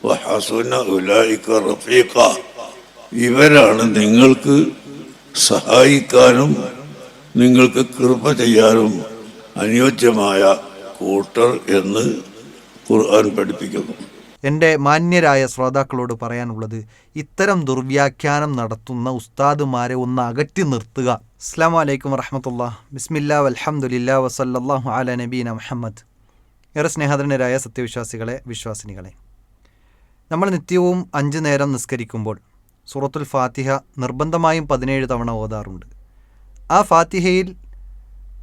വഹസുന ഉലൈക റഫീഖ, ഇവരാണ് നിങ്ങൾക്ക് സഹായിക്കാനും നിങ്ങൾക്ക് കൃപ ചെയ്യാനും അനുയോജ്യമായ കൂട്ടർ എന്ന് ഖുർആൻ പഠിപ്പിക്കുന്നു. എൻ്റെ മാന്യരായ ശ്രോതാക്കളോട് പറയാനുള്ളത്, ഇത്തരം ദുർവ്യാഖ്യാനം നടത്തുന്ന ഉസ്താദുമാരെ ഒന്ന് അകറ്റി നിർത്തുക. അസ്സലാമു അലൈക്കും വറഹ്മത്തുള്ളാഹി. ബിസ്മില്ലാ വൽഹംദുലില്ലാ വസല്ലല്ലാഹു അലാ നബീന മുഹമ്മദ്. ഏറെ സ്നേഹധന്യരായ സത്യവിശ്വാസികളെ, വിശ്വാസിനികളെ, നമ്മൾ നിത്യവും 5 നേരം നിസ്കരിക്കുമ്പോൾ സൂറത്തുൽ ഫാത്തിഹ നിർബന്ധമായും 17 തവണ ഓതാറുണ്ട്. ആ ഫാത്തിഹയിൽ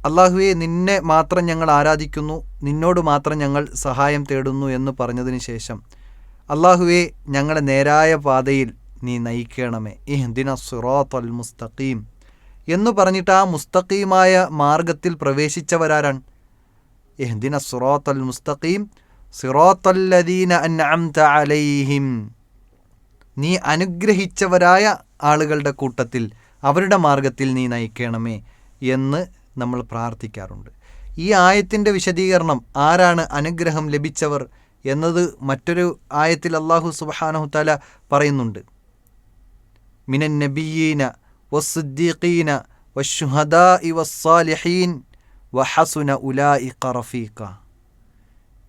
അള്ളാഹുവെ, നിന്നെ മാത്രം ഞങ്ങൾ ആരാധിക്കുന്നു, നിന്നോട് മാത്രം ഞങ്ങൾ സഹായം തേടുന്നു എന്ന് പറഞ്ഞതിന് ശേഷം അള്ളാഹുവെ, ഞങ്ങളെ നേരായ പാതയിൽ നീ നയിക്കണമേ, ഇഹ്ദിന സിറാത്തൽ മുസ്തഖീം എന്ന് പറഞ്ഞിട്ട് ആ മുസ്തഖീമായ മാർഗത്തിൽ പ്രവേശിച്ചവരാരാണ്? ഇഹ്ദിന സിറാത്തൽ മുസ്തഖീം സിറാത്തല്ലദീന അൻഅംത അലൈഹിം, നീ അനുഗ്രഹിച്ചവരായ ആളുകളുടെ കൂട്ടത്തിൽ അവരുടെ മാർഗത്തിൽ നീ നയിക്കണമേ എന്ന് നമ്മൾ പ്രാർത്ഥിക്കാറുണ്ട്. ഈ ആയത്തിൻ്റെ വിശദീകരണം, ആരാണ് അനുഗ്രഹം ലഭിച്ചവർ എന്നത് മറ്റൊരു ആയത്തിൽ അല്ലാഹു സുബ്ഹാനഹു തആല പറയുന്നുണ്ട്. മിനൻ നബിയ്യീന വസ്സിദ്ദീഖീന വശുഹദാഇ വസ്സാലിഹീൻ വഹസുന ഉലൈക റഫീഖ.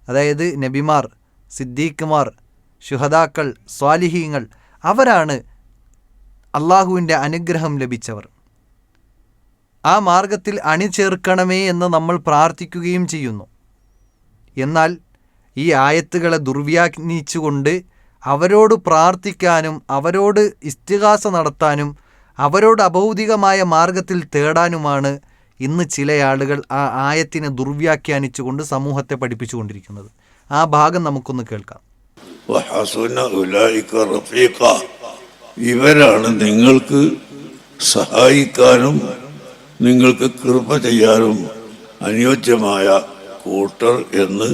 അതായത് നബിമാർ, സിദ്ദീഖുമാർ, ശുഹദാക്കൾ, സ്വാലിഹീങ്ങൾ, അവരാണ് അള്ളാഹുവിൻ്റെ അനുഗ്രഹം ലഭിച്ചവർ. ആ മാർഗത്തിൽ അണിചേർക്കണമേ എന്ന് നമ്മൾ പ്രാർത്ഥിക്കുകയും ചെയ്യുന്നു. എന്നാൽ ഈ ആയത്തുകളെ ദുർവ്യാഖ്യാനിച്ചുകൊണ്ട് അവരോട് പ്രാർത്ഥിക്കാനും അവരോട് ഇസ്തിഗാസ നടത്താനും അവരോട് അഭൗതികമായ മാർഗത്തിൽ തേടാനുമാണ് ഇന്ന് ചില ആളുകൾ ആ ആയത്തിനെ ദുർവ്യാഖ്യാനിച്ചുകൊണ്ട് സമൂഹത്തെ പഠിപ്പിച്ചുകൊണ്ടിരിക്കുന്നത്. ആ ഭാഗം നമുക്കൊന്ന് കേൾക്കാം. വഹസുന ഉലൈക റഫീഖ, ഇവരാണ് നിങ്ങൾക്ക് സഹായിക്കാനും നിങ്ങൾക്ക് കൃപ ചെയ്യാനും അനുയോജ്യമായ കൂട്ടർ എന്ന്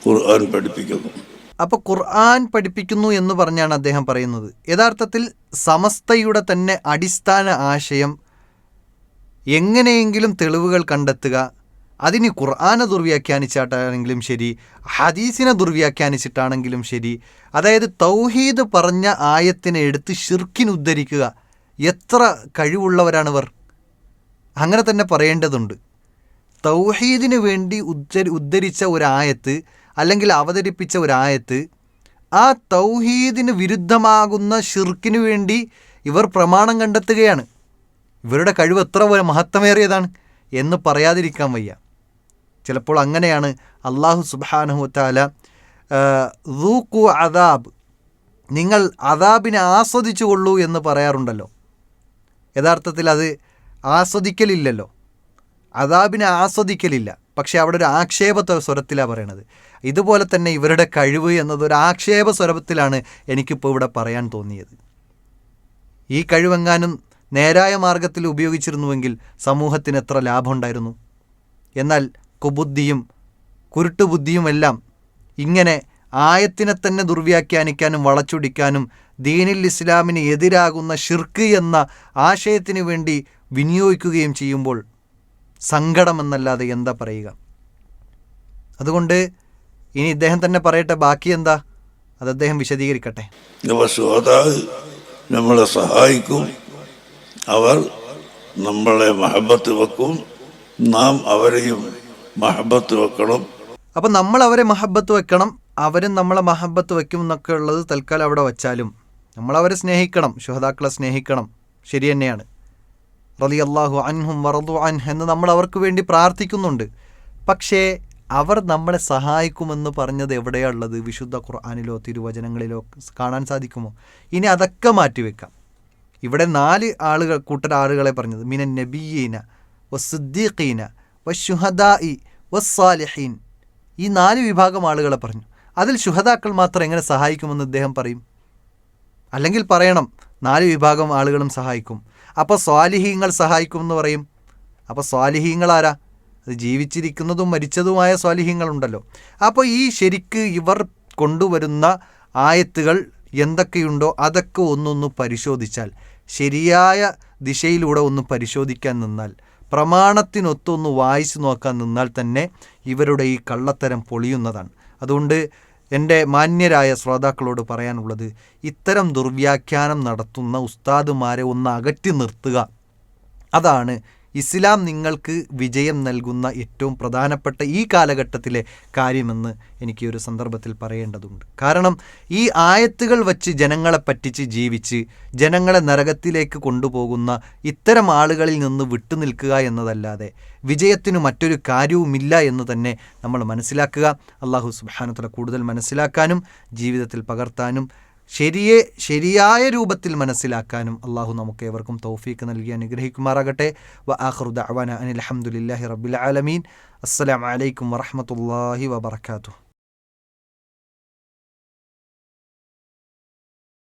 ഖുർആൻ പഠിപ്പിക്കുന്നു. അപ്പോൾ ഖുർആൻ പഠിപ്പിക്കുന്നു എന്ന് പറഞ്ഞാണ് അദ്ദേഹം പറയുന്നത്. യഥാർത്ഥത്തിൽ സമസ്തയുടെ തന്നെ അടിസ്ഥാന ആശയം എങ്ങനെയെങ്കിലും തെളിവുകൾ കണ്ടെത്തുക, അതിന് ഖുർആനെ ദുർവ്യാഖ്യാനിച്ചിട്ടാണെങ്കിലും ശരി, ഹദീസിനെ ദുർവ്യാഖ്യാനിച്ചിട്ടാണെങ്കിലും ശരി, അതായത് തൗഹീദ് പറഞ്ഞ ആയത്തിനെ എടുത്ത് ശിർക്കിന് ഉദ്ധരിക്കുക. എത്ര കഴിവുള്ളവരാണിവർ! അങ്ങനെ തന്നെ പറയേണ്ടതുണ്ട്. തൗഹീദിന് വേണ്ടി ഉദ്ധരിച്ച ഒരായത്ത് അല്ലെങ്കിൽ അവതരിപ്പിച്ച ഒരായത്ത്, ആ തൗഹീദിന് വിരുദ്ധമാകുന്ന ശിർക്കിന് വേണ്ടി ഇവർ പ്രമാണം കണ്ടെത്തുകയാണ്. ഇവരുടെ കഴിവ് എത്ര മഹത്തമേറിയതാണ് എന്ന് പറയാതിരിക്കാൻ വയ്യ. ചിലപ്പോൾ അങ്ങനെയാണ് അല്ലാഹു സുബ്ഹാനഹു വതആല ദൂഖു അദാബ്, നിങ്ങൾ അദാബിനെ ആസ്വദിച്ചു കൊള്ളൂ എന്ന് പറയാറുണ്ടല്ലോ. യഥാർത്ഥത്തിൽ അത് ആസ്വദിക്കലില്ലല്ലോ, അദാബിനെ ആസ്വദിക്കലില്ല. പക്ഷേ അവിടെ ഒരു ആക്ഷേപ സ്വരത്തിലാണ് പറയണത്. ഇതുപോലെ തന്നെ ഇവരുടെ കഴിവ് എന്നതൊരു ആക്ഷേപ സ്വരത്തിലാണ് എനിക്കിപ്പോൾ ഇവിടെ പറയാൻ തോന്നിയത്. ഈ കഴിവെങ്ങാനും നേരായ മാർഗത്തിൽ ഉപയോഗിച്ചിരുന്നുവെങ്കിൽ സമൂഹത്തിന് എത്ര ലാഭമുണ്ടായിരുന്നു. എന്നാൽ കുബുദ്ധിയും കുരുട്ടുബുദ്ധിയുമെല്ലാം ഇങ്ങനെ ആയത്തിനെ തന്നെ ദുർവ്യാഖ്യാനിക്കാനും വളച്ചൊടിക്കാനും ദീനിൽ ഇസ്ലാമിന് എതിരാകുന്ന ഷിർക്ക് എന്ന ആശയത്തിന് വേണ്ടി വിനിയോഗിക്കുകയും ചെയ്യുമ്പോൾ സങ്കടമെന്നല്ലാതെ എന്താ പറയുക. അതുകൊണ്ട് ഇനി ഇദ്ദേഹം തന്നെ പറയട്ടെ, ബാക്കി എന്താ അത് അദ്ദേഹം വിശദീകരിക്കട്ടെ. നമ്മളെ സഹായിക്കും, അവർ നമ്മളെ മഹബത്ത് വെക്കും, നാം അവരെയും മഹബത്ത് വെക്കണം. അപ്പം നമ്മൾ അവരെ മഹബത്ത് വെക്കണം, അവരും നമ്മളെ മഹബത്ത് വെക്കും എന്നൊക്കെ ഉള്ളത് തൽക്കാലം അവിടെ വച്ചാലും നമ്മളവരെ സ്നേഹിക്കണം, ശുഹദാക്കളെ സ്നേഹിക്കണം, ശരി തന്നെയാണ്. റളിയല്ലാഹു അൻഹും വറദു അൻഹു എന്ന് നമ്മൾ അവർക്ക് വേണ്ടി പ്രാർത്ഥിക്കുന്നുണ്ട്. പക്ഷേ അവർ നമ്മളെ സഹായിക്കുമെന്ന് പറഞ്ഞത് എവിടെയുള്ളത്? വിശുദ്ധ ഖുർആനിലോ തിരുവചനങ്ങളിലോ കാണാൻ സാധിക്കുമോ? ഇനി അതൊക്കെ മാറ്റിവെക്കാം. ഇവിടെ 4 കൂട്ടർ ആളുകളെ പറഞ്ഞത്, മിനൻ നബിയ്യീന വസ്സിദ്ദീഖീന വശുഹദാഇ വസ്സാലിഹീൻ, ഈ 4 വിഭാഗം ആളുകളെ പറഞ്ഞു. അതിൽ ശുഹദാക്കൾ മാത്രം എങ്ങനെ സഹായിക്കുമെന്ന് ഇദ്ദേഹം പറയും? അല്ലെങ്കിൽ പറയണം 4 വിഭാഗം ആളുകളും സഹായിക്കും, അപ്പോൾ സ്വാലിഹീങ്ങൾ സഹായിക്കുമെന്ന് പറയും. അപ്പോൾ സ്വാലിഹീങ്ങൾ ആരാ? അത് ജീവിച്ചിരിക്കുന്നതും മരിച്ചതുമായ സ്വാലിഹീങ്ങളുണ്ടല്ലോ. അപ്പോൾ ഈ ശരിക്ക് ഇവർ കൊണ്ടുവരുന്ന ആയത്തുകൾ എന്തൊക്കെയുണ്ടോ അതൊക്കെ ഒന്നൊന്ന് പരിശോധിച്ചാൽ, ശരിയായ ദിശയിലൂടെ ഒന്ന് പരിശോധിക്കാൻ നിന്നാൽ, പ്രമാണത്തിനൊത്തൊന്ന് വായിച്ചു നോക്കാൻ നിന്നാൽ തന്നെ ഇവരുടെ ഈ കള്ളത്തരം പൊളിയുന്നതാണ്. അതുകൊണ്ട് എൻ്റെ മാന്യരായ ശ്രോതാക്കളോട് പറയാനുള്ളത്, ഇത്തരം ദുർവ്യാഖ്യാനം നടത്തുന്ന ഉസ്താദുമാരെ ഒന്ന് അകറ്റി നിർത്തുക. അതാണ് ഇസ്ലാം നിങ്ങൾക്ക് വിജയം നൽകുന്ന ഏറ്റവും പ്രധാനപ്പെട്ട ഈ കാലഘട്ടത്തിലെ കാര്യമെന്ന് എനിക്ക് ഒരു സന്ദർഭത്തിൽ പറയേണ്ടതുണ്ട്. കാരണം ഈ ആയത്തുകൾ വച്ച് ജനങ്ങളെ പറ്റിച്ച് ജീവിച്ച് ജനങ്ങളെ നരകത്തിലേക്ക് കൊണ്ടുപോകുന്ന ഇത്തരം ആളുകളിൽ നിന്ന് വിട്ടുനിൽക്കുക എന്നതല്ലാതെ വിജയത്തിനു മറ്റൊരു കാര്യവുമില്ല എന്ന് തന്നെ നമ്മൾ മനസ്സിലാക്കുക. അള്ളാഹു സുബ്ഹാനഹു വ തആല കൂടുതൽ മനസ്സിലാക്കാനും ജീവിതത്തിൽ പകർത്താനും ശരിയായ രൂപത്തിൽ മനസ്സിലാക്കാനും അള്ളാഹു നമുക്ക് ഏവർക്കും തൗഫീക്ക് നൽകി അനുഗ്രഹിക്കുമാറാകട്ടെ. വ ആഖിറു ദഅ്വാനാ അനിൽ ഹംദുലില്ലാഹി റബ്ബിൽ ആലമീൻ. അസ്സലാമു അലൈക്കും വറഹ്മത്തുള്ളാഹി വബറകാതുഹു.